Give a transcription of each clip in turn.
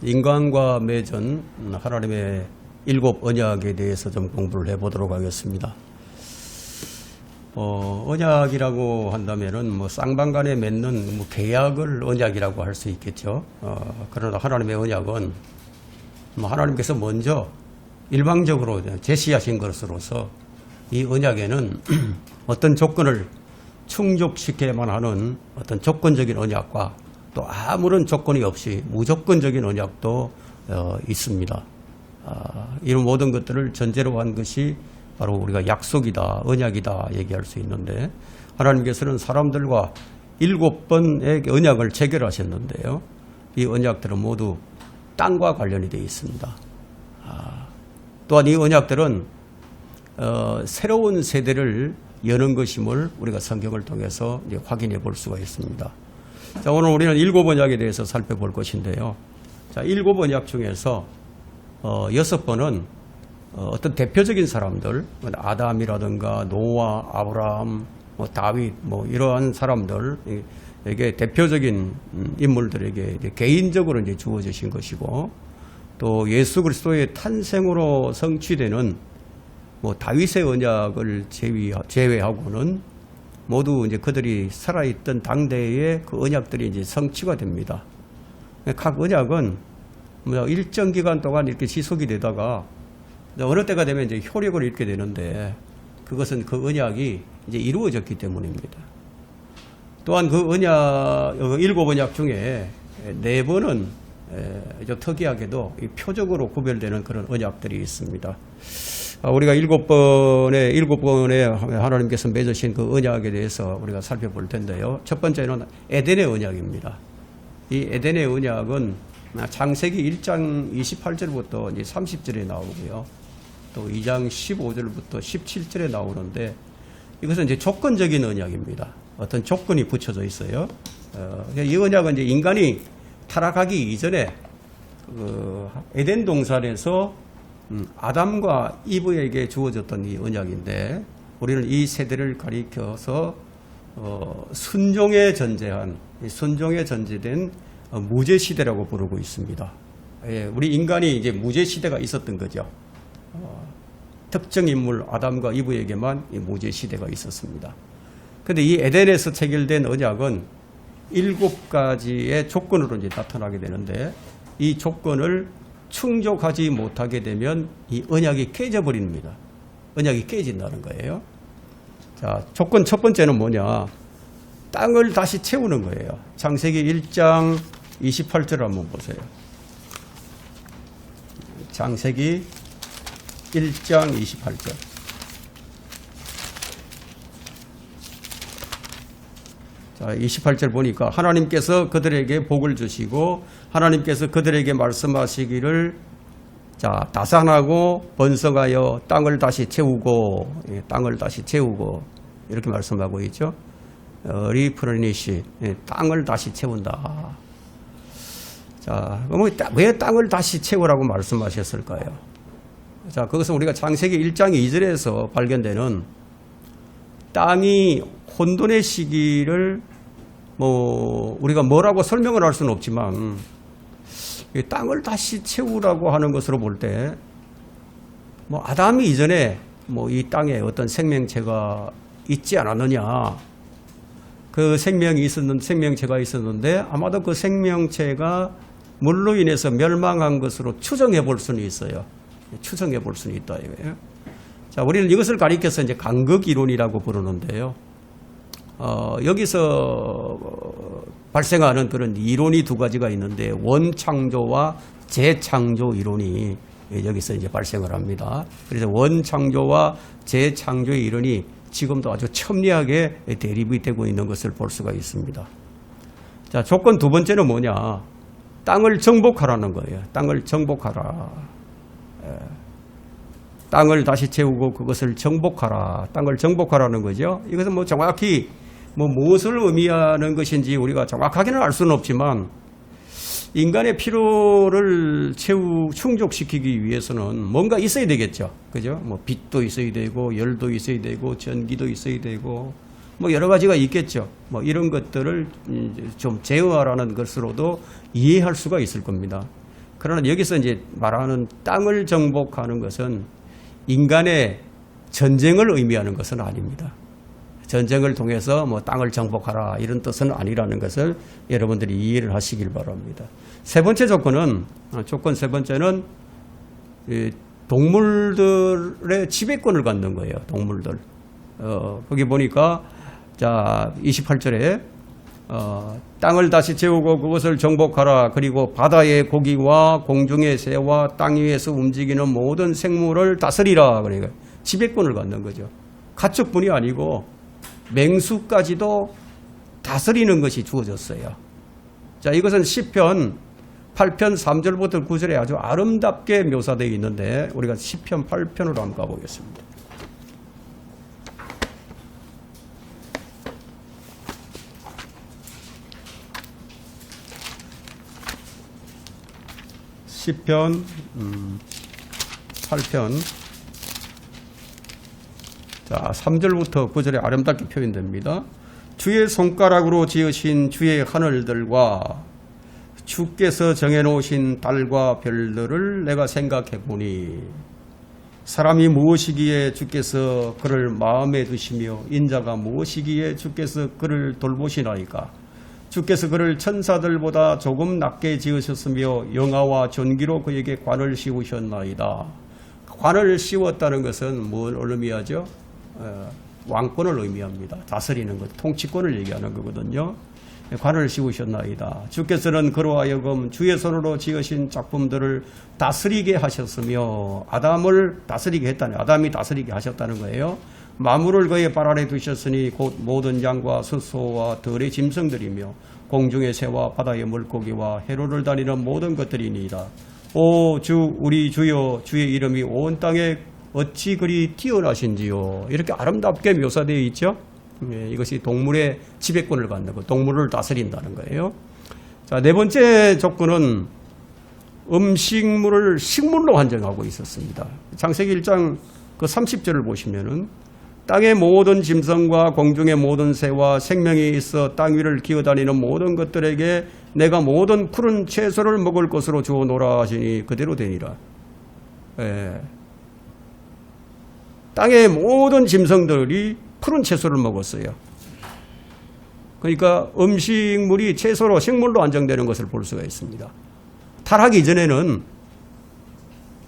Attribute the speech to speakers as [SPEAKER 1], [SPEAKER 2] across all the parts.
[SPEAKER 1] 인간과 맺은 하나님의 7 언약에 대해서 좀 공부를 해보도록 하겠습니다. 언약이라고 한다면은 뭐 쌍방간에 맺는 뭐 계약을 언약이라고 할 수 있겠죠. 그러나 하나님의 언약은 뭐 하나님께서 먼저 일방적으로 제시하신 것으로서 이 언약에는 어떤 조건을 충족시켜야만 하는 어떤 조건적인 언약과 또 아무런 조건이 없이 무조건적인 언약도 있습니다. 이런 모든 것들을 전제로 한 것이 바로 우리가 약속이다, 언약이다 얘기할 수 있는데, 하나님께서는 사람들과 7번의 언약을 체결하셨는데요. 이 언약들은 모두 땅과 관련이 되어 있습니다. 또한 이 언약들은 새로운 세대를 여는 것임을 우리가 성경을 통해서 이제 확인해 볼 수가 있습니다. 자, 오늘 우리는 7 언약에 대해서 살펴볼 것인데요. 자, 7 언약 중에서 6번은 어떤 대표적인 사람들, 아담이라든가 노아, 아브라함, 다윗, 이러한 사람들에게 대표적인 인물들에게 개인적으로 이제 주어지신 것이고, 또 예수 그리스도의 탄생으로 성취되는 다윗의 언약을 제외하고는 모두 이제 그들이 살아있던 당대의 그 언약들이 이제 성취가 됩니다. 각 언약은 일정 기간 동안 이렇게 지속이 되다가 어느 때가 되면 이제 효력을 잃게 되는데, 그것은 그 언약이 이제 이루어졌기 때문입니다. 또한 그 언약, 7 언약 중에 4번은 좀 특이하게도 표적으로 구별되는 그런 언약들이 있습니다. 우리가 7번의 하나님께서 맺으신 그 언약에 대해서 우리가 살펴볼 텐데요. 첫 번째는 에덴의 언약입니다. 이 에덴의 언약은 창세기 1장 28절부터 이제 30절에 나오고요. 또 2장 15절부터 17절에 나오는데, 이것은 이제 조건적인 언약입니다. 어떤 조건이 붙여져 있어요. 이 언약은 이제 인간이 타락하기 이전에 에덴 동산에서 아담과 이브에게 주어졌던 이 언약인데, 우리는 이 세대를 가리켜서 순종에 전제한, 순종에 전제된 무죄 시대라고 부르고 있습니다. 우리 인간이 이제 무죄 시대가 있었던 거죠. 특정 인물 아담과 이브에게만 이 무죄 시대가 있었습니다. 그런데 이 에덴에서 체결된 언약은 7가지의 조건으로 이제 나타나게 되는데, 이 조건을 충족하지 못하게 되면 이 언약이 깨져버립니다. 언약이 깨진다는 거예요. 자, 조건 첫 번째는 뭐냐? 땅을 다시 채우는 거예요. 창세기 1장 28절 한번 보세요. 창세기 1장 28절. 자, 28절 보니까 하나님께서 그들에게 복을 주시고 하나님께서 그들에게 말씀하시기를, 자, 다산하고 번성하여 땅을 다시 채우고, 땅을 다시 채우고 이렇게 말씀하고 있죠. 리프레니시, 땅을 다시 채운다. 자, 그럼 왜 땅을 다시 채우라고 말씀하셨을까요? 자, 그것은 우리가 창세기 1장 2절에서 발견되는 땅이 혼돈의 시기를 우리가 뭐라고 설명을 할 수는 없지만, 이 땅을 다시 채우라고 하는 것으로 볼 때, 아담이 이전에 이 땅에 어떤 생명체가 있지 않았느냐. 그 생명체가 있었는데 아마도 그 생명체가 물로 인해서 멸망한 것으로 추정해 볼 수는 있어요. 추정해 볼 수는 있다 이거예요. 자, 우리는 이것을 가리켜서 이제 간극 이론이라고 부르는데요. 여기서 발생하는 그런 이론이 2가지가 있는데, 원창조와 재창조 이론이 여기서 이제 발생을 합니다. 그래서 원창조와 재창조의 이론이 지금도 아주 첨예하게 대립이 되고 있는 것을 볼 수가 있습니다. 자, 조건 2번째는 뭐냐? 땅을 정복하라는 거예요. 땅을 정복하라. 땅을 다시 채우고 그것을 정복하라. 땅을 정복하라는 거죠. 이것은 정확히 무엇을 의미하는 것인지 우리가 정확하게는 알 수는 없지만, 인간의 필요를 충족시키기 위해서는 뭔가 있어야 되겠죠. 그죠? 빛도 있어야 되고, 열도 있어야 되고, 전기도 있어야 되고, 여러 가지가 있겠죠. 이런 것들을 좀 제어하라는 것으로도 이해할 수가 있을 겁니다. 그러나 여기서 이제 말하는 땅을 정복하는 것은 인간의 전쟁을 의미하는 것은 아닙니다. 전쟁을 통해서 뭐 땅을 정복하라 이런 뜻은 아니라는 것을 여러분들이 이해를 하시길 바랍니다. 세 번째 조건 세 번째는 동물들의 지배권을 갖는 거예요. 동물들. 거기 보니까 자 28절에 땅을 다시 채우고 그것을 정복하라. 그리고 바다의 고기와 공중의 새와 땅 위에서 움직이는 모든 생물을 다스리라. 그러니까 지배권을 갖는 거죠. 가축뿐이 아니고 맹수까지도 다스리는 것이 주어졌어요. 자, 이것은 시편 8편 3절부터 9절에 아주 아름답게 묘사되어 있는데 우리가 시편 8편으로 한번 가보겠습니다. 시편 8편 자 3절부터 9절에 아름답게 표현됩니다. 주의 손가락으로 지으신 주의 하늘들과 주께서 정해놓으신 달과 별들을 내가 생각해보니 사람이 무엇이기에 주께서 그를 마음에 두시며 인자가 무엇이기에 주께서 그를 돌보시나이까. 주께서 그를 천사들보다 조금 낮게 지으셨으며 영화와 존귀로 그에게 관을 씌우셨나이다. 관을 씌웠다는 것은 뭘 의미하죠? 왕권을 의미합니다. 다스리는 것, 통치권을 얘기하는 거거든요. 관을 씌우셨나이다. 주께서는 그로 하여금 주의 손으로 지으신 작품들을 다스리게 하셨으며 아담을 다스리게 했다네. 아담이 다스리게 하셨다는 거예요. 만물을 그의 발 아래 두셨으니 곧 모든 양과 숫소와 들의 짐승들이며 공중의 새와 바다의 물고기와 해로를 다니는 모든 것들이니이다. 오 주 우리 주여 주의 이름이 온 땅에 어찌 그리 뛰어나신지요. 이렇게 아름답게 묘사되어 있죠. 이것이 동물의 지배권을 갖는 것, 동물을 다스린다는 거예요. 자, 네 번째 조건은 음식물을 식물로 한정하고 있었습니다. 창세기 1장 그 30절을 보시면은 땅의 모든 짐승과 공중의 모든 새와 생명이 있어 땅 위를 기어다니는 모든 것들에게 내가 모든 푸른 채소를 먹을 것으로 주어노라 하시니 그대로 되니라. 땅의 모든 짐승들이 푸른 채소를 먹었어요. 그러니까 음식물이 채소로 식물로 안정되는 것을 볼 수가 있습니다. 타락 이전에는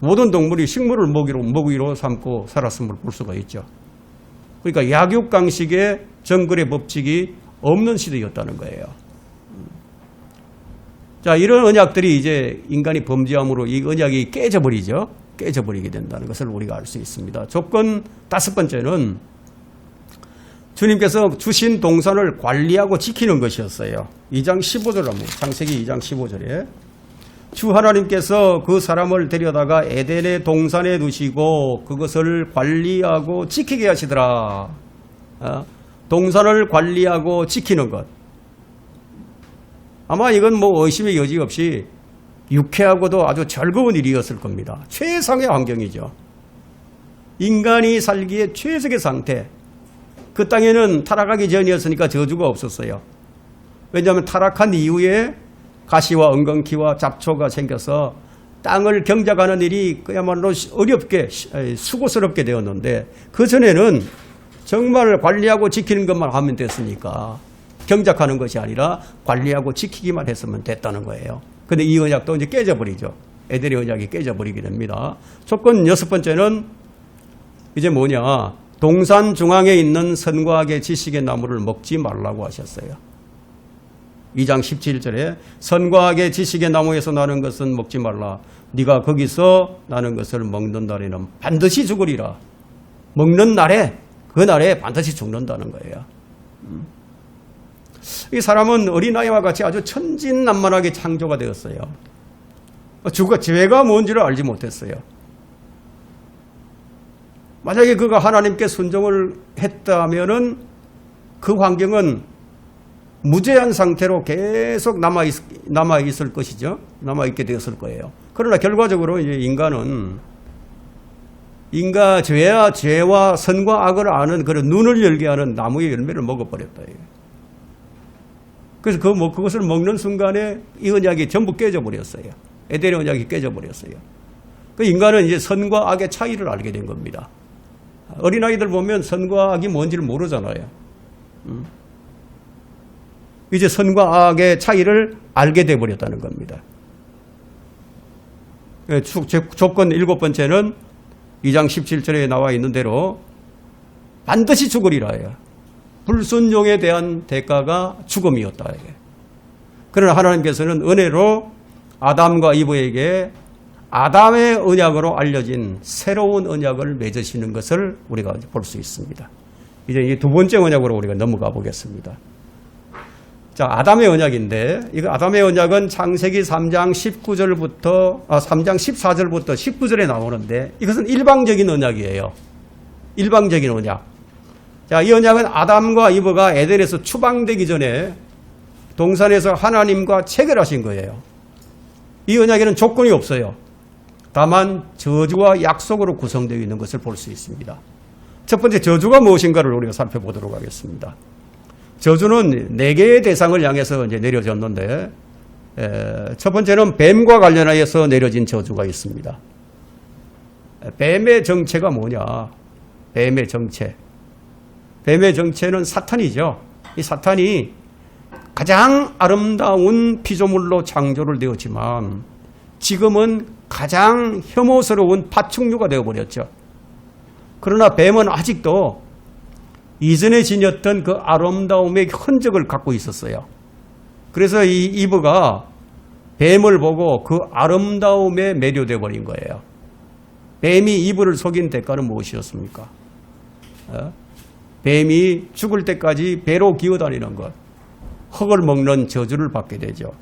[SPEAKER 1] 모든 동물이 식물을 먹이로 삼고 살았음을 볼 수가 있죠. 그러니까 약육강식의 정글의 법칙이 없는 시대였다는 거예요. 자, 이런 언약들이 이제 인간이 범죄함으로 이 언약이 깨져버리죠. 깨져버리게 된다는 것을 우리가 알 수 있습니다. 조건 다섯 번째는 주님께서 주신 동산을 관리하고 지키는 것이었어요. 2장 15절 한번, 창세기 2장 15절에 주 하나님께서 그 사람을 데려다가 에덴의 동산에 두시고 그것을 관리하고 지키게 하시더라. 동산을 관리하고 지키는 것. 아마 이건 뭐 의심의 여지 없이 유쾌하고도 아주 즐거운 일이었을 겁니다. 최상의 환경이죠. 인간이 살기에 최적의 상태. 그 땅에는 타락하기 전이었으니까 저주가 없었어요. 왜냐하면 타락한 이후에 가시와 엉겅퀴와 잡초가 생겨서 땅을 경작하는 일이 그야말로 어렵게 수고스럽게 되었는데 그전에는 정말 관리하고 지키는 것만 하면 됐으니까 경작하는 것이 아니라 관리하고 지키기만 했으면 됐다는 거예요. 근데 이 언약도 이제 깨져버리죠. 에덴의 언약이 깨져버리게 됩니다. 조건 여섯 번째는 이제 뭐냐, 동산 중앙에 있는 선과 악의 지식의 나무를 먹지 말라고 하셨어요. 2장 17절에 선과 악의 지식의 나무에서 나는 것은 먹지 말라. 네가 거기서 나는 것을 먹는 날에는 반드시 죽으리라. 먹는 날에, 그 날에 반드시 죽는다는 거예요. 이 사람은 어린아이와 같이 아주 천진난만하게 창조가 되었어요. 죄가 뭔지를 알지 못했어요. 만약에 그가 하나님께 순종을 했다면은 그 환경은 무죄한 상태로 계속 남아있을 것이죠. 남아있게 되었을 거예요. 그러나 결과적으로 이제 인간은 죄와 선과 악을 아는 그런 눈을 열게 하는 나무의 열매를 먹어버렸다. 그래서 그것을 먹는 순간에 이 언약이 전부 깨져버렸어요. 에덴의 언약이 깨져버렸어요. 그 인간은 이제 선과 악의 차이를 알게 된 겁니다. 어린아이들 보면 선과 악이 뭔지를 모르잖아요. 이제 선과 악의 차이를 알게 돼버렸다는 겁니다. 조건 7번째는 2장 17절에 나와 있는 대로 반드시 죽으리라 해요. 불순종에 대한 대가가 죽음이었다. 그러나 하나님께서는 은혜로 아담과 이브에게 아담의 언약으로 알려진 새로운 언약을 맺으시는 것을 우리가 볼 수 있습니다. 이제 이 두 번째 언약으로 우리가 넘어가 보겠습니다. 자, 아담의 언약인데, 이거 아담의 언약은 창세기 3장 14절부터 19절에 나오는데, 이것은 일방적인 언약이에요. 일방적인 언약. 자, 이 언약은 아담과 이브가 에덴에서 추방되기 전에 동산에서 하나님과 체결하신 거예요. 이 언약에는 조건이 없어요. 다만 저주와 약속으로 구성되어 있는 것을 볼 수 있습니다. 첫 번째 저주가 무엇인가를 우리가 살펴보도록 하겠습니다. 저주는 4개의 대상을 향해서 이제 내려졌는데, 첫 번째는 뱀과 관련하여서 내려진 저주가 있습니다. 뱀의 정체가 뭐냐? 뱀의 정체. 뱀의 정체는 사탄이죠. 이 사탄이 가장 아름다운 피조물로 창조를 되었지만 지금은 가장 혐오스러운 파충류가 되어버렸죠. 그러나 뱀은 아직도 이전에 지녔던 그 아름다움의 흔적을 갖고 있었어요. 그래서 이 이브가 뱀을 보고 그 아름다움에 매료되어 버린 거예요. 뱀이 이브를 속인 대가는 무엇이었습니까? 뱀이 죽을 때까지 배로 기어다니는 것, 흙을 먹는 저주를 받게 되죠.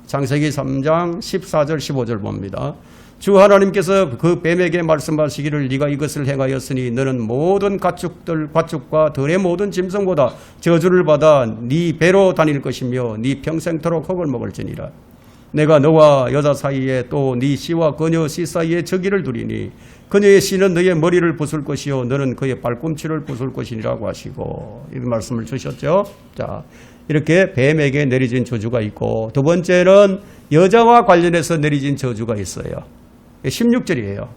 [SPEAKER 1] 창세기 3장 14절 15절 봅니다. 주 하나님께서 그 뱀에게 말씀하시기를 네가 이것을 행하였으니 너는 모든 가축과 들의 모든 짐승보다 저주를 받아 네 배로 다닐 것이며 네 평생토록 흙을 먹을지니라. 내가 너와 여자 사이에 또 네 씨와 그녀 씨 사이에 적기를 두리니 그녀의 씨는 너의 머리를 부술 것이요 너는 그의 발꿈치를 부술 것이니라고 하시고 이 말씀을 주셨죠. 자, 이렇게 뱀에게 내려진 저주가 있고, 두 번째는 여자와 관련해서 내려진 저주가 있어요. 16절이에요.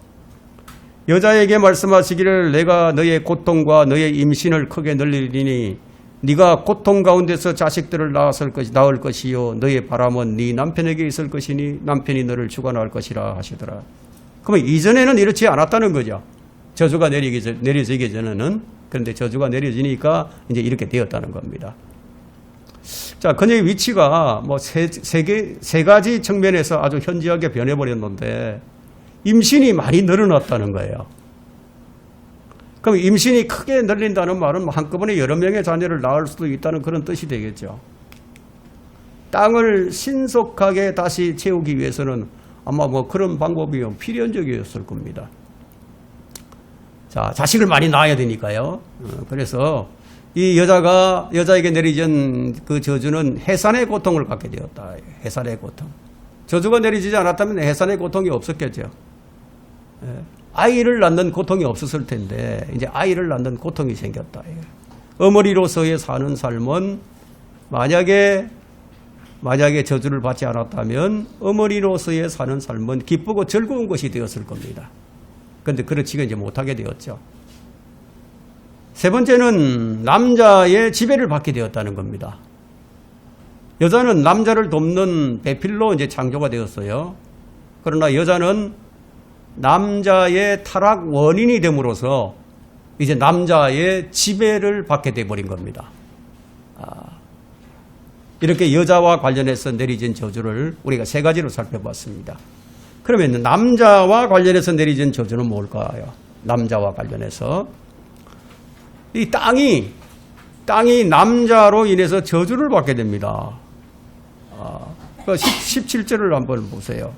[SPEAKER 1] 여자에게 말씀하시기를 내가 너의 고통과 너의 임신을 크게 늘리리니 네가 고통 가운데서 자식들을 낳을 것이요 너의 바람은 네 남편에게 있을 것이니 남편이 너를 주관할 것이라 하시더라. 그러면 이전에는 이렇지 않았다는 거죠. 저주가 내려지기 전에는. 그런데 저주가 내려지니까 이제 이렇게 되었다는 겁니다. 자, 그녀의 위치가 뭐 세 가지 측면에서 아주 현저하게 변해버렸는데 임신이 많이 늘어났다는 거예요. 그럼 임신이 크게 늘린다는 말은 한꺼번에 여러 명의 자녀를 낳을 수도 있다는 그런 뜻이 되겠죠. 땅을 신속하게 다시 채우기 위해서는 아마 뭐 그런 방법이 필연적이었을 겁니다. 자, 자식을 많이 낳아야 되니까요. 그래서 이 여자에게 내리진 그 저주는 해산의 고통을 갖게 되었다. 해산의 고통. 저주가 내리지지 않았다면 해산의 고통이 없었겠죠. 아이를 낳는 고통이 없었을 텐데 이제 아이를 낳는 고통이 생겼다. 어머니로서의 사는 삶은 만약에 저주를 받지 않았다면 어머니로서의 사는 삶은 기쁘고 즐거운 것이 되었을 겁니다. 그런데 그렇지가 이제 못하게 되었죠. 세 번째는 남자의 지배를 받게 되었다는 겁니다. 여자는 남자를 돕는 배필로 이제 창조가 되었어요. 그러나 여자는 남자의 타락 원인이 됨으로써 이제 남자의 지배를 받게 되어버린 겁니다. 이렇게 여자와 관련해서 내려진 저주를 우리가 세 가지로 살펴봤습니다. 그러면 남자와 관련해서 내려진 저주는 뭘까요? 남자와 관련해서 이 땅이 남자로 인해서 저주를 받게 됩니다. 17절을 한번 보세요.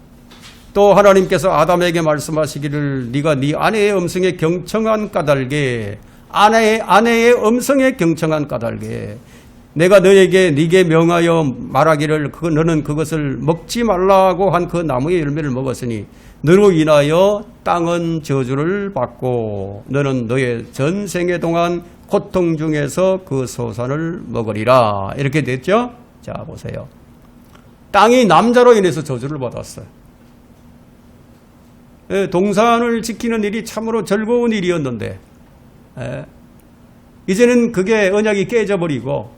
[SPEAKER 1] 또 하나님께서 아담에게 말씀하시기를 네가 네 아내의 음성에 경청한 까닭에 아내의 음성에 경청한 까닭에 내가 너에게 네게 명하여 말하기를 너는 그것을 먹지 말라고 한 그 나무의 열매를 먹었으니 너로 인하여 땅은 저주를 받고 너는 너의 전생애 동안 고통 중에서 그 소산을 먹으리라. 이렇게 됐죠? 자, 보세요. 땅이 남자로 인해서 저주를 받았어요. 동산을 지키는 일이 참으로 즐거운 일이었는데 이제는 그게 언약이 깨져버리고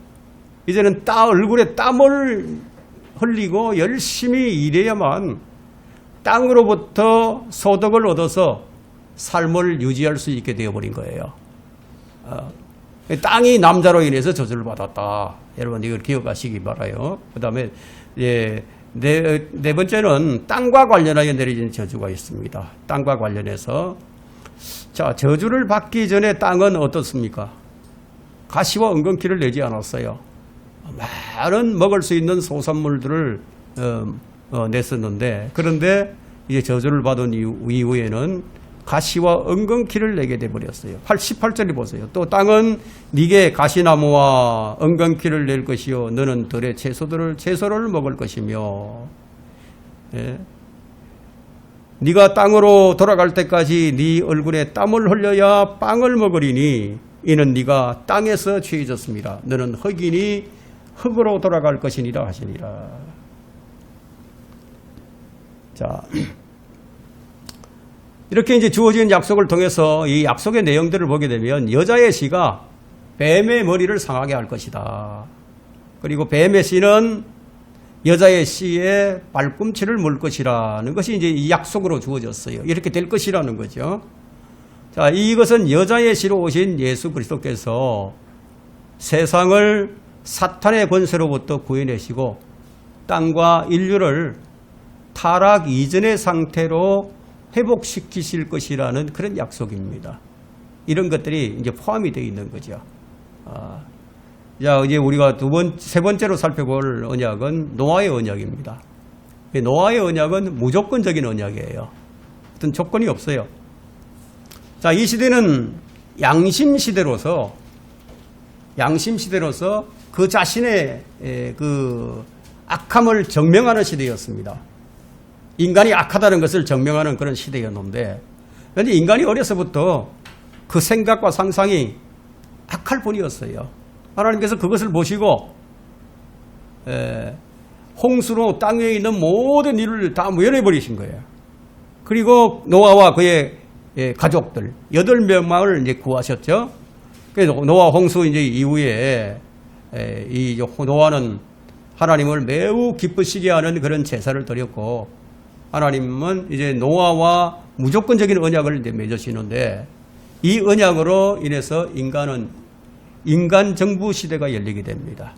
[SPEAKER 1] 이제는 얼굴에 땀을 흘리고 열심히 일해야만 땅으로부터 소득을 얻어서 삶을 유지할 수 있게 되어버린 거예요. 땅이 남자로 인해서 저주를 받았다. 여러분 이걸 기억하시기 바라요. 그 다음에 네 번째는 땅과 관련하여 내려진 저주가 있습니다. 땅과 관련해서 자, 저주를 받기 전에 땅은 어떻습니까? 가시와 은근키를 내지 않았어요. 많은 먹을 수 있는 소산물들을 냈었는데 그런데 이제 저주를 받은 이후에는 가시와 은근키를 내게 돼버렸어요. 18절에 보세요. 또 땅은 네게 가시나무와 은근키를 낼 것이요 너는 들의 채소를 먹을 것이며 네가 땅으로 돌아갈 때까지 네 얼굴에 땀을 흘려야 빵을 먹으리니 이는 네가 땅에서 취해졌습니다. 너는 흙이니 흙으로 돌아갈 것이니라 하시니라. 자, 이렇게 이제 주어진 약속을 통해서 이 약속의 내용들을 보게 되면 여자의 씨가 뱀의 머리를 상하게 할 것이다. 그리고 뱀의 씨는 여자의 씨의 발꿈치를 물 것이라는 것이 이제 이 약속으로 주어졌어요. 이렇게 될 것이라는 거죠. 자, 이것은 여자의 씨로 오신 예수 그리스도께서 세상을 사탄의 권세로부터 구해내시고 땅과 인류를 타락 이전의 상태로 회복시키실 것이라는 그런 약속입니다. 이런 것들이 이제 포함이 되어 있는 거죠. 자, 이제 우리가 세 번째로 살펴볼 언약은 노아의 언약입니다. 노아의 언약은 무조건적인 언약이에요. 어떤 조건이 없어요. 자, 이 시대는 양심 시대로서 그 자신의 그 악함을 증명하는 시대였습니다. 인간이 악하다는 것을 증명하는 그런 시대였는데, 그런데 인간이 어려서부터 그 생각과 상상이 악할 뿐이었어요. 하나님께서 그것을 보시고 홍수로 땅 위에 있는 모든 일을 다 멸해버리신 거예요. 그리고 노아와 그의 가족들 8명만을 이제 구하셨죠. 그래서 노아 홍수 이제 이후에 이 노아는 하나님을 매우 기쁘시게 하는 그런 제사를 드렸고, 하나님은 이제 노아와 무조건적인 언약을 이제 맺으시는데, 이 언약으로 인해서 인간 정부 시대가 열리게 됩니다.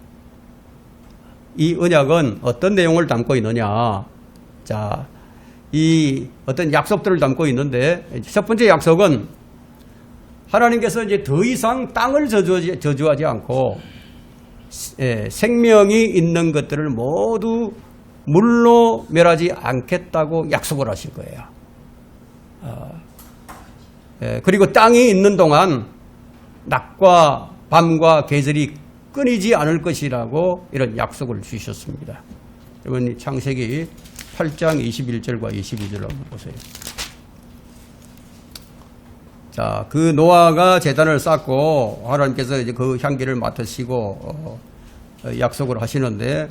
[SPEAKER 1] 이 언약은 어떤 내용을 담고 있느냐? 자, 이 어떤 약속들을 담고 있는데, 첫 번째 약속은 하나님께서 이제 더 이상 땅을 저주하지 않고 생명이 있는 것들을 모두 물로 멸하지 않겠다고 약속을 하실 거예요. 그리고 땅이 있는 동안 낮과 밤과 계절이 끊이지 않을 것이라고 이런 약속을 주셨습니다. 여러분 창세기 8장 21절과 22절을 한번 보세요. 자, 그 노아가 제단을 쌓고 하나님께서 이제 그 향기를 맡으시고 약속을 하시는데,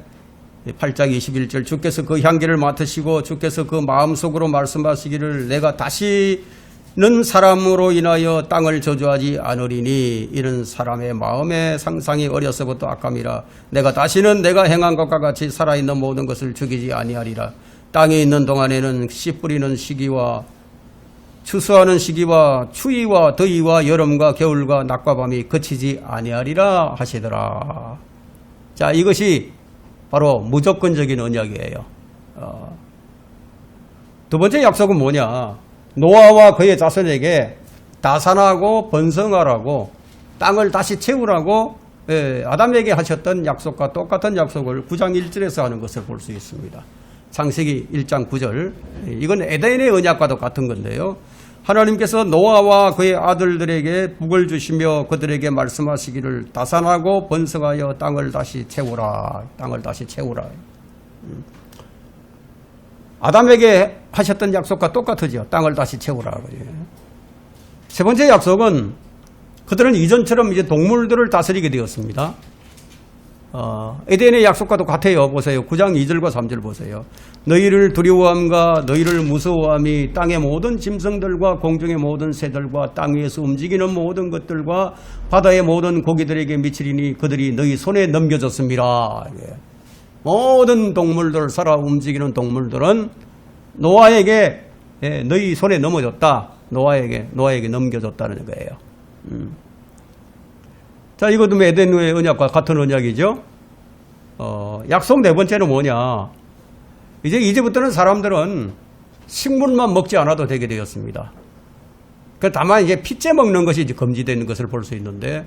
[SPEAKER 1] 8장 21절, 주께서 그 향기를 맡으시고 주께서 그 마음속으로 말씀하시기를 내가 다시는 사람으로 인하여 땅을 저주하지 않으리니 이는 사람의 마음의 상상이 어려서부터 악함이라. 내가 다시는 내가 행한 것과 같이 살아있는 모든 것을 죽이지 아니하리라. 땅에 있는 동안에는 씨 뿌리는 시기와 추수하는 시기와 추위와 더위와 여름과 겨울과 낮과 밤이 그치지 아니하리라 하시더라. 자, 이것이 바로 무조건적인 언약이에요. 두 번째 약속은 뭐냐? 노아와 그의 자손에게 다산하고 번성하라고 땅을 다시 채우라고 아담에게 하셨던 약속과 똑같은 약속을 9장 1절에서 하는 것을 볼 수 있습니다. 창세기 1장 9절. 이건 에덴의 언약과도 같은 건데요. 하나님께서 노아와 그의 아들들에게 복을 주시며 그들에게 말씀하시기를 다산하고 번성하여 땅을 다시 채우라. 땅을 다시 채우라. 아담에게 하셨던 약속과 똑같으죠. 땅을 다시 채우라. 세 번째 약속은 그들은 이전처럼 이제 동물들을 다스리게 되었습니다. 에덴의 약속과도 같아요. 보세요. 9장 2절과 3절 보세요. 너희를 두려워함과 너희를 무서워함이 땅의 모든 짐승들과 공중의 모든 새들과 땅 위에서 움직이는 모든 것들과 바다의 모든 고기들에게 미치리니 그들이 너희 손에 넘겨졌습니다. 모든 동물들, 살아 움직이는 동물들은 노아에게 너희 손에 넘어졌다. 노아에게 넘겨졌다는 거예요. 자, 이것도 에덴의 언약과 같은 언약이죠. 약속 네 번째는 뭐냐? 이제부터는 사람들은 식물만 먹지 않아도 되게 되었습니다. 다만 이제 핏째 먹는 것이 이제 금지되는 것을 볼 수 있는데,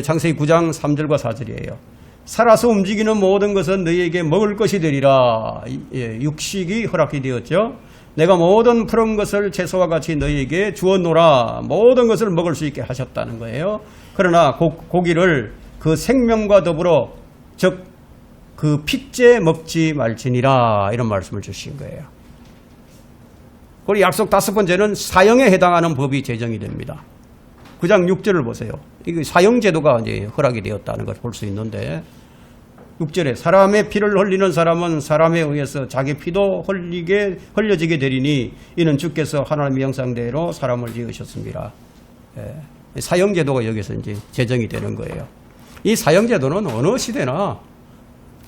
[SPEAKER 1] 창세기 9장 3절과 4절이에요. 살아서 움직이는 모든 것은 너희에게 먹을 것이 되리라. 육식이 허락이 되었죠. 내가 모든 푸른 것을 채소와 같이 너희에게 주었노라. 모든 것을 먹을 수 있게 하셨다는 거예요. 그러나 고기를 그 생명과 더불어 즉 그 핏째 먹지 말지니라. 이런 말씀을 주신 거예요. 그리고 약속 다섯 번째는 사형에 해당하는 법이 제정이 됩니다. 9장 6절을 보세요. 이거 사형 제도가 이제 허락이 되었다는 것을 볼 수 있는데 6절에 사람의 피를 흘리는 사람은 사람에 의해서 자기 피도 흘려지게 되리니 이는 주께서 하나님의 형상대로 사람을 지으셨습니다. 사형 제도가 여기서 이제 제정이 되는 거예요. 이 사형 제도는 어느 시대나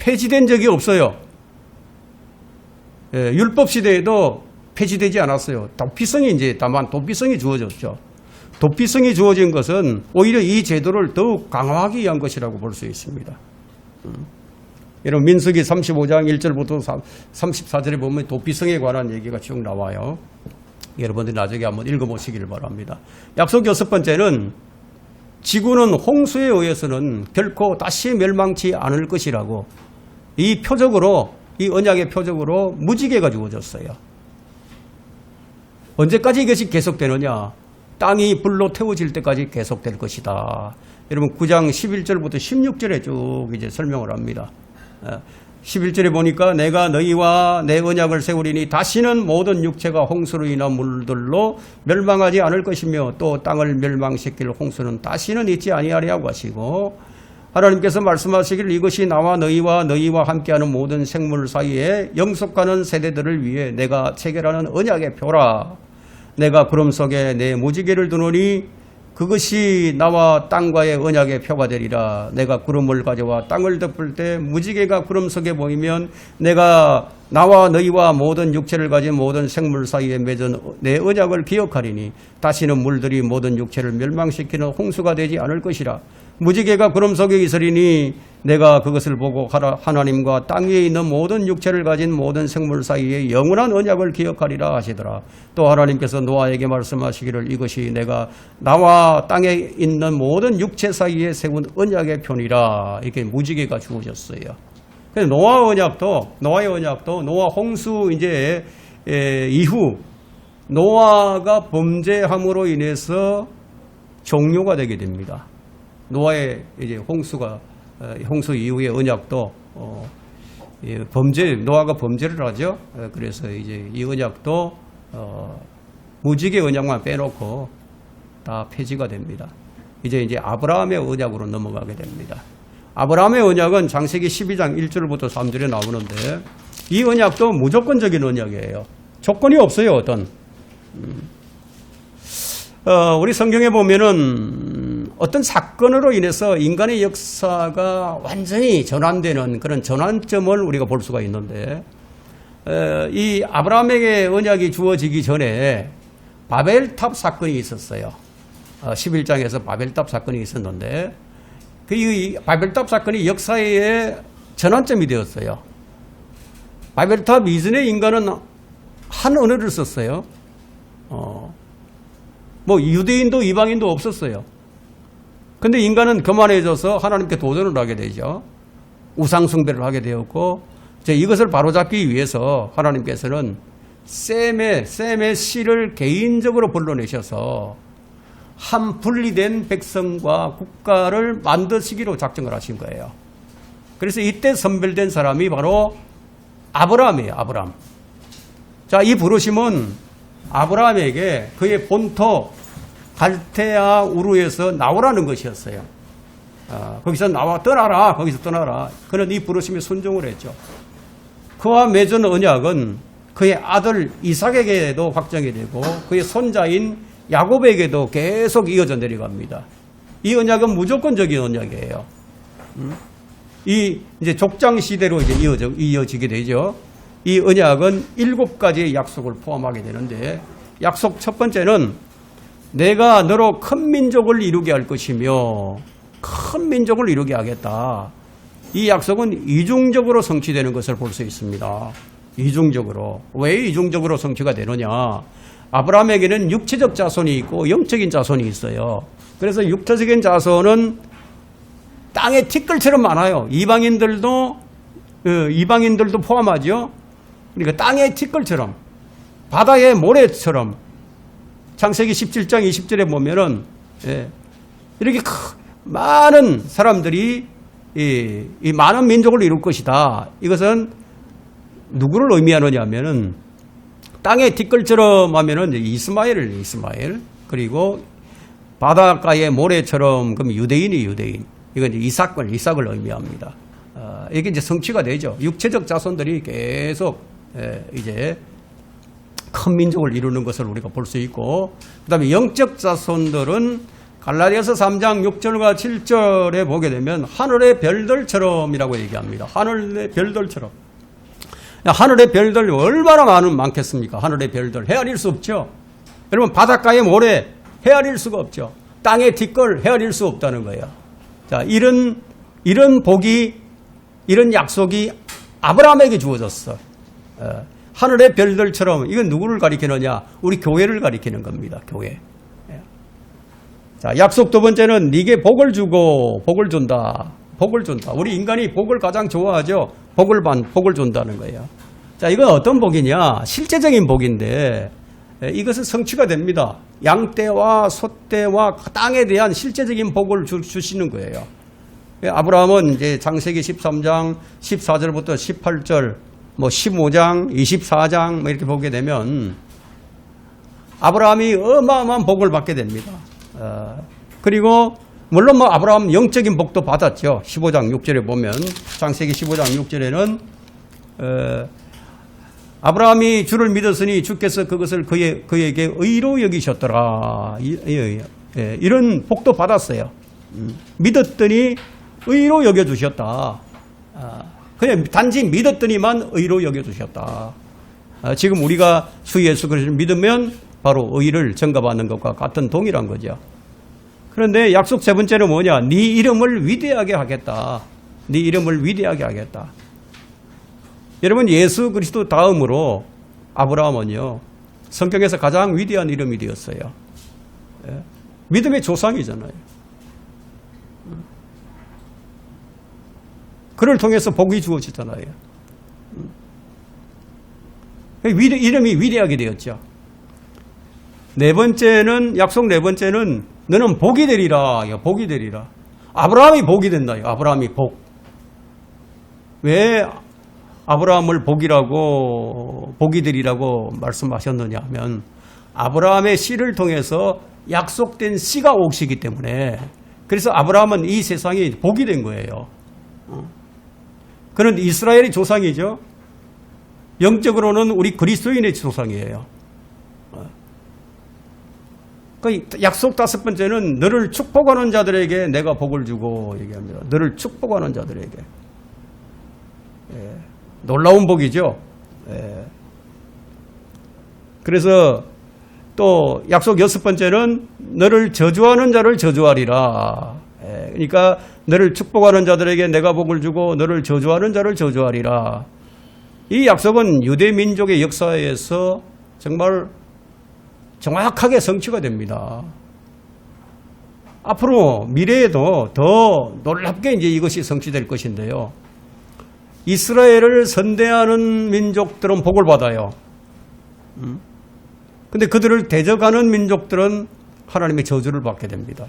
[SPEAKER 1] 폐지된 적이 없어요. 율법 시대에도 폐지되지 않았어요. 다만 도피성이 주어졌죠. 도피성이 주어진 것은 오히려 이 제도를 더욱 강화하기 위한 것이라고 볼 수 있습니다. 여러분 민수기 35장 1절부터 34절에 보면 도피성에 관한 얘기가 쭉 나와요. 여러분들이 나중에 한번 읽어보시기를 바랍니다. 약속 여섯 번째는 지구는 홍수에 의해서는 결코 다시 멸망치 않을 것이라고 이 언약의 표적으로 무지개가 주어졌어요. 언제까지 이것이 계속되느냐? 땅이 불로 태워질 때까지 계속될 것이다. 여러분 9장 11절부터 16절에 쭉 이제 설명을 합니다. 11절에 보니까 내가 너희와 내 언약을 세우리니 다시는 모든 육체가 홍수로 인한 물들로 멸망하지 않을 것이며 또 땅을 멸망시킬 홍수는 다시는 있지 아니하리라고 하시고 하나님께서 말씀하시기를 이것이 나와 너희와 함께하는 모든 생물 사이에 영속하는 세대들을 위해 내가 체결하는 언약의 표라. 내가 구름 속에 내 무지개를 두노니 그것이 나와 땅과의 언약의 표가 되리라. 내가 구름을 가져와 땅을 덮을 때 무지개가 구름 속에 보이면 내가 나와 너희와 모든 육체를 가진 모든 생물 사이에 맺은 내 언약을 기억하리니 다시는 물들이 모든 육체를 멸망시키는 홍수가 되지 않을 것이라. 무지개가 구름 속에 있으리니 내가 그것을 보고 하나님과 땅 위에 있는 모든 육체를 가진 모든 생물 사이에 영원한 언약을 기억하리라 하시더라. 또 하나님께서 노아에게 말씀하시기를 이것이 내가 나와 땅에 있는 모든 육체 사이에 세운 언약의 표니라. 이렇게 무지개가 주어졌어요. 그래서 노아의 언약도 노아 홍수 이제 이후 노아가 범죄함으로 인해서 종료가 되게 됩니다. 노아의 이제 홍수 이후의 언약도 노아가 범죄를 하죠. 그래서 이제 이 언약도 무지개 언약만 빼놓고 다 폐지가 됩니다. 이제 아브라함의 언약으로 넘어가게 됩니다. 아브라함의 언약은 창세기 12장 1절부터 3절에 나오는데 이 언약도 무조건적인 언약이에요. 조건이 없어요. 우리 성경에 보면은 어떤 사건으로 인해서 인간의 역사가 완전히 전환되는 그런 전환점을 우리가 볼 수가 있는데 이 아브라함에게 언약이 주어지기 전에 바벨탑 사건이 있었어요. 11장에서 바벨탑 사건이 있었는데 이 바벨탑 사건이 역사의 전환점이 되었어요. 바벨탑 이전에 인간은 한 언어를 썼어요. 유대인도 이방인도 없었어요. 근데 인간은 교만해져서 하나님께 도전을 하게 되죠. 우상숭배를 하게 되었고, 이것을 바로잡기 위해서 하나님께서는 셈의 씨를 개인적으로 불러내셔서 한 분리된 백성과 국가를 만드시기로 작정을 하신 거예요. 그래서 이때 선별된 사람이 바로 아브라함이에요. 아브라함. 자, 이 부르심은 아브라함에게 그의 본토 갈대아 우르에서 나오라는 것이었어요. 거기서 떠나라. 거기서 떠나라. 그는 이 부르심에 순종을 했죠. 그와 맺은 언약은 그의 아들 이삭에게도 확정이 되고 그의 손자인 야곱에게도 계속 이어져 내려갑니다. 이 언약은 무조건적인 언약이에요. 이 이제 족장 시대로 이제 이어지게 되죠. 이 언약은 7가지의 약속을 포함하게 되는데 약속 첫 번째는 내가 너로 큰 민족을 이루게 할 것이며 큰 민족을 이루게 하겠다. 이 약속은 이중적으로 성취되는 것을 볼 수 있습니다. 이중적으로. 왜 이중적으로 성취가 되느냐? 아브라함에게는 육체적 자손이 있고 영적인 자손이 있어요. 그래서 육체적인 자손은 땅의 티끌처럼 많아요. 이방인들도 포함하죠. 그러니까 땅의 티끌처럼, 바다의 모래처럼. 창세기 17장 20절에 보면은 이렇게 많은 사람들이 이 많은 민족을 이룰 것이다. 이것은 누구를 의미하느냐 하면은 땅의 티끌처럼 하면은 이스마엘. 그리고 바닷가의 모래처럼 그럼 유대인. 이건 이제 이삭을 의미합니다. 이게 이제 성취가 되죠. 육체적 자손들이 계속 이제 큰 민족을 이루는 것을 우리가 볼 수 있고, 그 다음에 영적 자손들은 갈라디아서 3장 6절과 7절에 보게 되면 하늘의 별들처럼이라고 얘기합니다. 하늘의 별들처럼. 하늘의 별들 얼마나 많겠습니까? 하늘의 별들 헤아릴 수 없죠. 여러분 바닷가의 모래 헤아릴 수가 없죠. 땅의 티끌 헤아릴 수 없다는 거예요. 자, 이런 복이, 이런 약속이 아브라함에게 주어졌어. 하늘의 별들처럼. 이건 누구를 가리키느냐? 우리 교회를 가리키는 겁니다. 교회. 자, 약속 두 번째는 네게 복을 주고 복을 준다. 우리 인간이 복을 가장 좋아하죠. 복을 준다는 거예요. 자, 이건 어떤 복이냐? 실제적인 복인데 이것은 성취가 됩니다. 양떼와 소떼와 땅에 대한 실제적인 복을 주시는 거예요. 아브라함은 이제 창세기 13장 14절부터 18절, 15장, 24장 이렇게 보게 되면 아브라함이 어마어마한 복을 받게 됩니다. 그리고 물론 아브라함 영적인 복도 받았죠. 15장 6절에 보면 창세기 15장 6절에는 아브라함이 주를 믿었으니 주께서 그것을 그에게 의로 여기셨더라. 이런 복도 받았어요. 믿었더니 의로 여겨주셨다. 그냥 단지 믿었더니만 의로 여겨주셨다. 지금 우리가 주 예수 그리스도를 믿으면 바로 의를 전가받는 것과 같은 동일한 거죠. 그런데 약속 세 번째는 뭐냐? 네 이름을 위대하게 하겠다. 네 이름을 위대하게 하겠다. 여러분 예수 그리스도 다음으로 아브라함은요 성경에서 가장 위대한 이름이 되었어요. 믿음의 조상이잖아요. 그를 통해서 복이 주어지잖아요. 이름이 위대하게 되었죠. 네 번째는 약속 네 번째는 너는 복이 되리라. 복이 되리라. 아브라함이 복이 된다. 아브라함이 복. 왜 아브라함을 복이 되리라고 말씀하셨느냐 하면 아브라함의 씨를 통해서 약속된 씨가 오시기 때문에 그래서 아브라함은 이 세상이 복이 된 거예요. 그는 이스라엘의 조상이죠. 영적으로는 우리 그리스도인의 조상이에요. 그 약속 다섯 번째는 너를 축복하는 자들에게 내가 복을 주고 얘기합니다. 너를 축복하는 자들에게. 놀라운 복이죠. 그래서 또 약속 여섯 번째는 너를 저주하는 자를 저주하리라. 그러니까 너를 축복하는 자들에게 내가 복을 주고 너를 저주하는 자를 저주하리라. 이 약속은 유대 민족의 역사에서 정말 정확하게 성취가 됩니다. 앞으로 미래에도 더 놀랍게 이제 이것이 성취될 것인데요. 이스라엘을 선대하는 민족들은 복을 받아요. 근데 그들을 대적하는 민족들은 하나님의 저주를 받게 됩니다.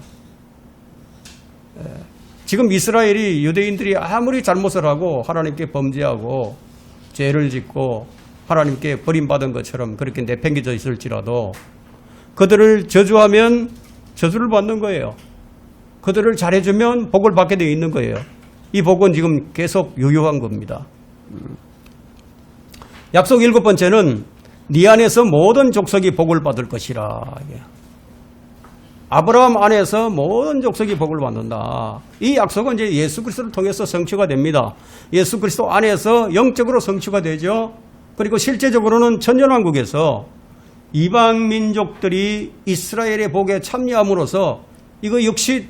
[SPEAKER 1] 지금 이스라엘이 유대인들이 아무리 잘못을 하고 하나님께 범죄하고 죄를 짓고 하나님께 버림받은 것처럼 그렇게 내팽개져 있을지라도 그들을 저주하면 저주를 받는 거예요. 그들을 잘해주면 복을 받게 되어 있는 거예요. 이 복은 지금 계속 유효한 겁니다. 약속 7번째는 네 안에서 모든 족속이 복을 받을 것이라. 아브라함 안에서 모든 족속이 복을 받는다. 이 약속은 이제 예수 그리스도를 통해서 성취가 됩니다. 예수 그리스도 안에서 영적으로 성취가 되죠. 그리고 실제적으로는 천년왕국에서 이방 민족들이 이스라엘의 복에 참여함으로써 이거 역시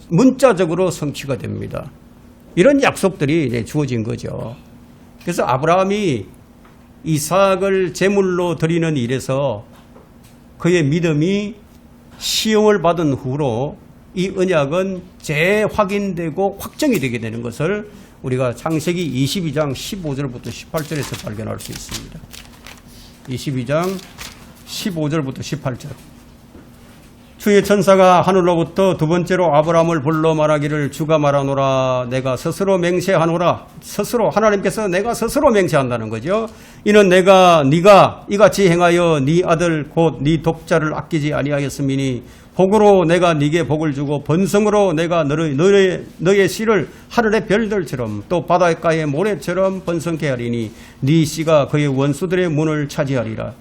[SPEAKER 1] 문자적으로 성취가 됩니다. 이런 약속들이 이제 주어진 거죠. 그래서 아브라함이 이삭을 제물로 드리는 일에서 그의 믿음이 시험을 받은 후로 이 언약은 재확인되고 확정이 되게 되는 것을 우리가 창세기 22장 15절부터 18절에서 발견할 수 있습니다. 22장 15절부터 18절. 주의 천사가 하늘로부터 두 번째로 아브라함을 불러 말하기를 주가 말하노라 내가 스스로 맹세하노라. 스스로 하나님께서 내가 스스로 맹세한다는 거죠. 이는 내가 네가 이같이 행하여 네 아들 곧 네 독자를 아끼지 아니하였음이니 복으로 내가 네게 복을 주고 번성으로 내가 너의 씨를 하늘의 별들처럼 또 바닷가의 모래처럼 번성케 하리니 네 씨가 그의 원수들의 문을 차지하리라.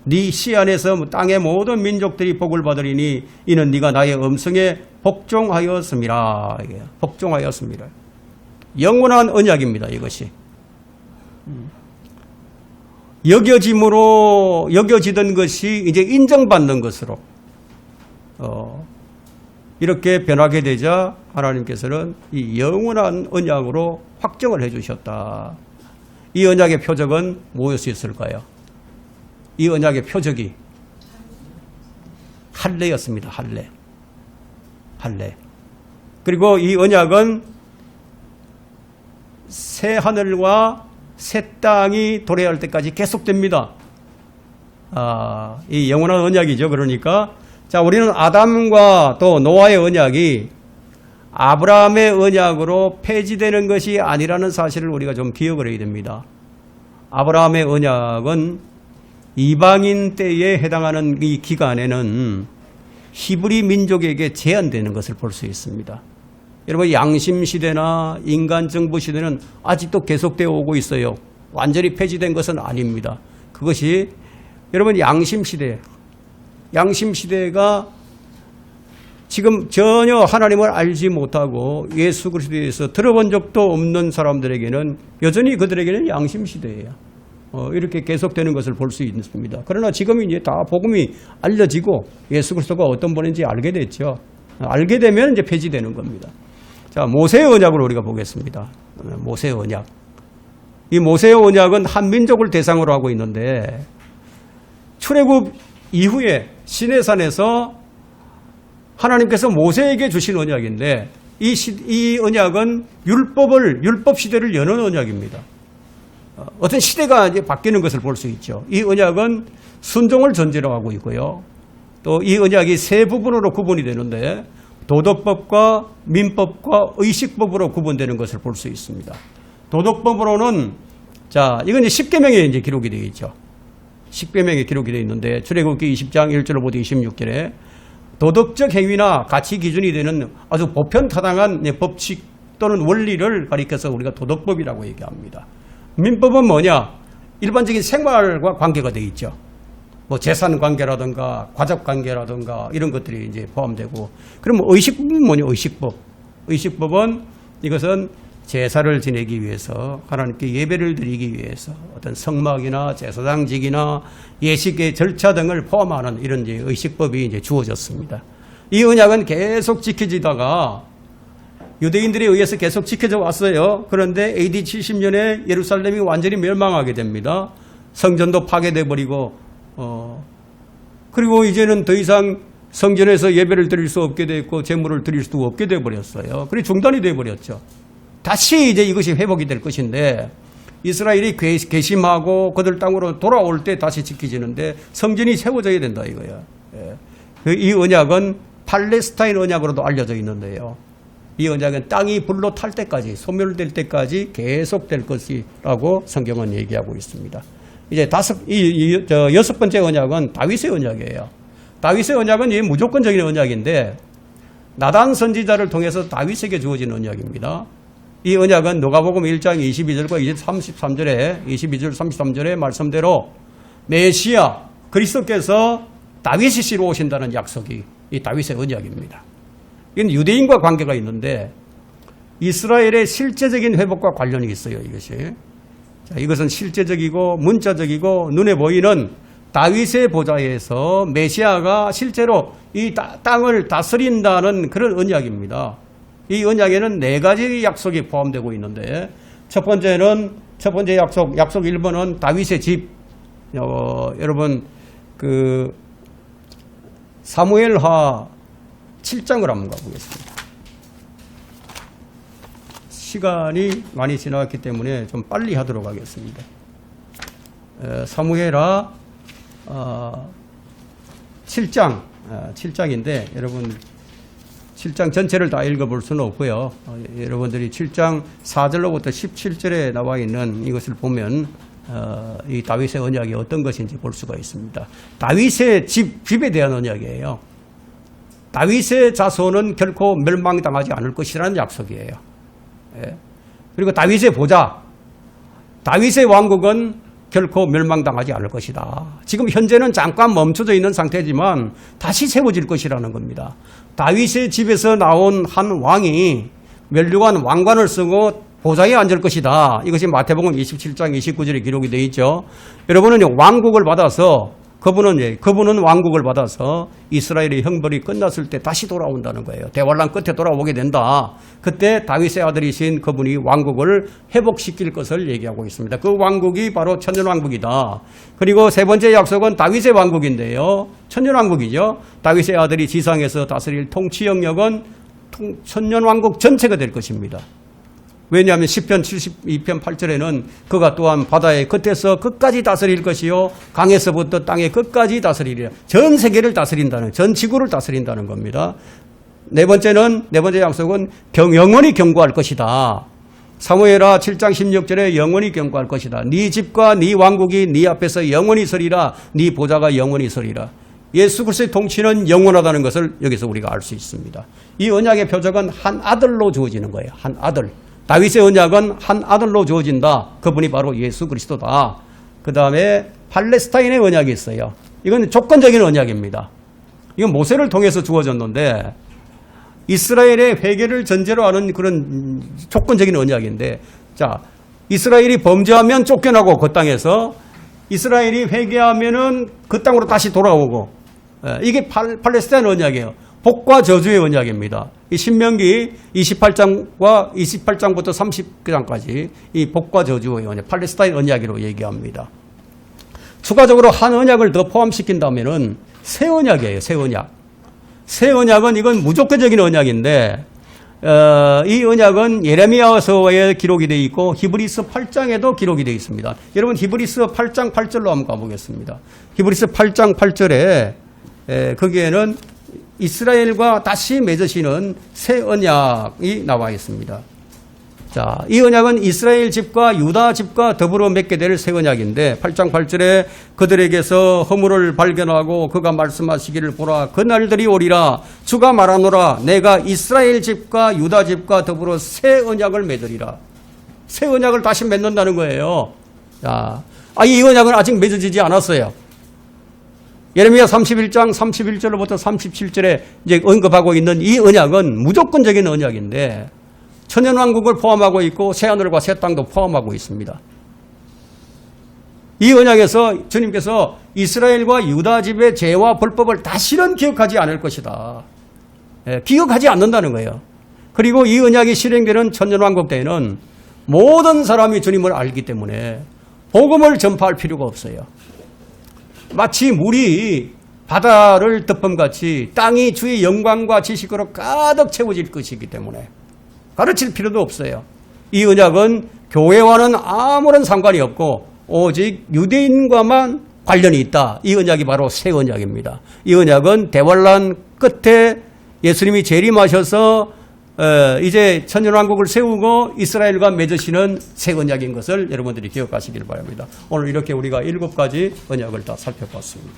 [SPEAKER 1] 네 씨 안에서 땅의 모든 민족들이 복을 받으리니 이는 네가 나의 음성에 복종하였음이라. 복종하였습니다. 영원한 언약입니다. 이것이 여겨지던 것이 이제 인정받는 것으로 이렇게 변하게 되자 하나님께서는 이 영원한 언약으로 확정을 해주셨다. 이 언약의 표적은 무엇이었을까요? 이 언약의 표적이 할례였습니다. 할례. 그리고 이 언약은 새 하늘과 새 땅이 도래할 때까지 계속됩니다. 이 영원한 언약이죠. 그러니까 자, 우리는 아담과 또 노아의 언약이 아브라함의 언약으로 폐지되는 것이 아니라는 사실을 우리가 좀 기억을 해야 됩니다. 아브라함의 언약은 이방인 때에 해당하는 이 기간에는 히브리 민족에게 제한되는 것을 볼 수 있습니다. 여러분 양심시대나 인간정부시대는 아직도 계속되어 오고 있어요. 완전히 폐지된 것은 아닙니다. 그것이 여러분 양심시대가 지금 전혀 하나님을 알지 못하고 예수 그리스도에서 들어본 적도 없는 사람들에게는 여전히 그들에게는 양심시대예요. 이렇게 계속되는 것을 볼 수 있습니다. 그러나 지금 이제 다 복음이 알려지고 예수 그리스도가 어떤 분인지 알게 됐죠. 알게 되면 이제 폐지되는 겁니다. 자, 모세의 언약을 우리가 보겠습니다. 모세의 언약. 이 모세의 언약은 한 민족을 대상으로 하고 있는데 출애굽 이후에 시내산에서 하나님께서 모세에게 주신 언약인데 이 언약은 율법 시대를 여는 언약입니다. 어떤 시대가 이제 바뀌는 것을 볼 수 있죠. 이 언약은 순종을 전제로 하고 있고요. 또 이 언약이 세 부분으로 구분이 되는데 도덕법과 민법과 의식법으로 구분되는 것을 볼 수 있습니다. 도덕법으로는 자, 이건 이제 십계명에 이제 기록이 되어 있죠. 십계명에 기록이 되어 있는데 출애굽기 20장 1절로부터 26절에 도덕적 행위나 가치 기준이 되는 아주 보편타당한 법칙 또는 원리를 가리켜서 우리가 도덕법이라고 얘기합니다. 민법은 뭐냐? 일반적인 생활과 관계가 되어 있죠. 뭐 재산 관계라든가 가족 관계라든가 이런 것들이 이제 포함되고, 그럼 의식법은 뭐냐? 의식법은 이것은 제사를 지내기 위해서 하나님께 예배를 드리기 위해서 어떤 성막이나 제사장직이나 예식의 절차 등을 포함하는 이런 이제 의식법이 이제 주어졌습니다. 이 언약은 계속 지켜지다가 유대인들에 의해서 계속 지켜져 왔어요. 그런데 AD 70년에 예루살렘이 완전히 멸망하게 됩니다. 성전도 파괴돼 버리고 그리고 이제는 더 이상 성전에서 예배를 드릴 수 없게 됐고 제물을 드릴 수 없게 돼 버렸어요. 그리고 중단이 돼 버렸죠. 다시 이제 이것이 회복이 될 것인데 이스라엘이 괘씸하고 그들 땅으로 돌아올 때 다시 지켜지는데 성전이 세워져야 된다 이거야. 이 언약은 팔레스타인 언약으로도 알려져 있는데요. 이 언약은 땅이 불로 탈 때까지, 소멸될 때까지 계속될 것이라고 성경은 얘기하고 있습니다. 이제 여섯 번째 언약은 다윗의 언약이에요. 다윗의 언약은 무조건적인 언약인데 나단 선지자를 통해서 다윗에게 주어진 언약입니다. 이 언약은 누가복음 1장 22절과 33절에 22절 33절의 말씀대로 메시아 그리스도께서 다윗의 씨로 오신다는 약속이 이 다윗의 언약입니다. 이건 유대인과 관계가 있는데 이스라엘의 실제적인 회복과 관련이 있어요. 이것이. 자, 이것은 실제적이고 문자적이고 눈에 보이는 다윗의 보좌에서 메시아가 실제로 이 땅을 다스린다는 그런 언약입니다. 이 언약에는 4가지 약속이 포함되고 있는데 첫 번째 약속 1번은 다윗의 집. 여러분 사무엘하 7장을 한번 가보겠습니다. 시간이 많이 지나갔기 때문에 좀 빨리 하도록 하겠습니다. 사무엘하 7장인데 여러분 7장 전체를 다 읽어볼 수는 없고요. 여러분들이 7장 4절로부터 17절에 나와 있는 이것을 보면 이 다윗의 언약이 어떤 것인지 볼 수가 있습니다. 다윗의 집에 대한 언약이에요. 다윗의 자손은 결코 멸망당하지 않을 것이라는 약속이에요. 그리고 다윗의 보좌, 다윗의 왕국은 결코 멸망당하지 않을 것이다. 지금 현재는 잠깐 멈춰져 있는 상태지만 다시 세워질 것이라는 겁니다. 다윗의 집에서 나온 한 왕이 멸류관 왕관을 쓰고 보좌에 앉을 것이다. 이것이 마태복음 27장 29절에 기록이 되어 있죠. 여러분은 왕국을 받아서 그분은 왕국을 받아서 이스라엘의 형벌이 끝났을 때 다시 돌아온다는 거예요. 대환란 끝에 돌아오게 된다. 그때 다윗의 아들이신 그분이 왕국을 회복시킬 것을 얘기하고 있습니다. 그 왕국이 바로 천년왕국이다. 그리고 세 번째 약속은 다윗의 왕국인데요. 천년왕국이죠. 다윗의 아들이 지상에서 다스릴 통치 영역은 천년왕국 전체가 될 것입니다. 왜냐하면 시편 72편 8절에는 그가 또한 바다의 끝에서 끝까지 다스릴 것이요 강에서부터 땅의 끝까지 다스리리라. 전 세계를 다스린다는, 전 지구를 다스린다는 겁니다. 네 번째 약속은 영원히 경고할 것이다. 사무엘하 7장 16절에 영원히 경고할 것이다. 네 집과 네 왕국이 네 앞에서 영원히 서리라. 네 보좌가 영원히 서리라. 예수 그리스도의 통치는 영원하다는 것을 여기서 우리가 알 수 있습니다. 이 언약의 표적은 한 아들로 주어지는 거예요. 한 아들. 다윗의 언약은 한 아들로 주어진다. 그분이 바로 예수 그리스도다. 그 다음에 팔레스타인의 언약이 있어요. 이건 조건적인 언약입니다. 이건 모세를 통해서 주어졌는데 이스라엘의 회개를 전제로 하는 그런 조건적인 언약인데, 자, 이스라엘이 범죄하면 쫓겨나고 그 땅에서 이스라엘이 회개하면은 그 땅으로 다시 돌아오고, 이게 팔레스타인 언약이에요. 복과 저주의 언약입니다. 이 신명기 28장부터 30장까지 이 복과 저주의 언약, 팔레스타인 언약으로 얘기합니다. 추가적으로 한 언약을 더 포함시킨다면은 새 언약이에요. 새 언약. 새 언약은 이건 무조건적인 언약인데 이 언약은 예레미야서에 기록이 되어 있고 히브리서 8장에도 기록이 되어 있습니다. 여러분 히브리서 8장 8절로 한번 가보겠습니다. 히브리서 8장 8절에 거기에는 이스라엘과 다시 맺으시는 새 언약이 나와 있습니다. 자, 이 언약은 이스라엘 집과 유다 집과 더불어 맺게 될 새 언약인데 8장 8절에 그들에게서 허물을 발견하고 그가 말씀하시기를 보라 그날들이 오리라 주가 말하노라 내가 이스라엘 집과 유다 집과 더불어 새 언약을 맺으리라. 새 언약을 다시 맺는다는 거예요. 자, 이 언약은 아직 맺어지지 않았어요. 예레미야 31장 31절로부터 37절에 이제 언급하고 있는 이 언약은 무조건적인 언약인데 천년왕국을 포함하고 있고 새하늘과 새 땅도 포함하고 있습니다. 이 언약에서 주님께서 이스라엘과 유다 집의 죄와 불법을 다시는 기억하지 않을 것이다. 기억하지 않는다는 거예요. 그리고 이 언약이 실행되는 천년왕국 때에는 모든 사람이 주님을 알기 때문에 복음을 전파할 필요가 없어요. 마치 물이 바다를 덮음같이 땅이 주의 영광과 지식으로 가득 채워질 것이기 때문에 가르칠 필요도 없어요. 이 언약은 교회와는 아무런 상관이 없고 오직 유대인과만 관련이 있다. 이 언약이 바로 새 언약입니다. 이 언약은 대환란 끝에 예수님이 재림하셔서 이제 천년왕국을 세우고 이스라엘과 맺으시는 새 언약인 것을 여러분들이 기억하시길 바랍니다. 오늘 이렇게 우리가 7가지 언약을 다 살펴봤습니다.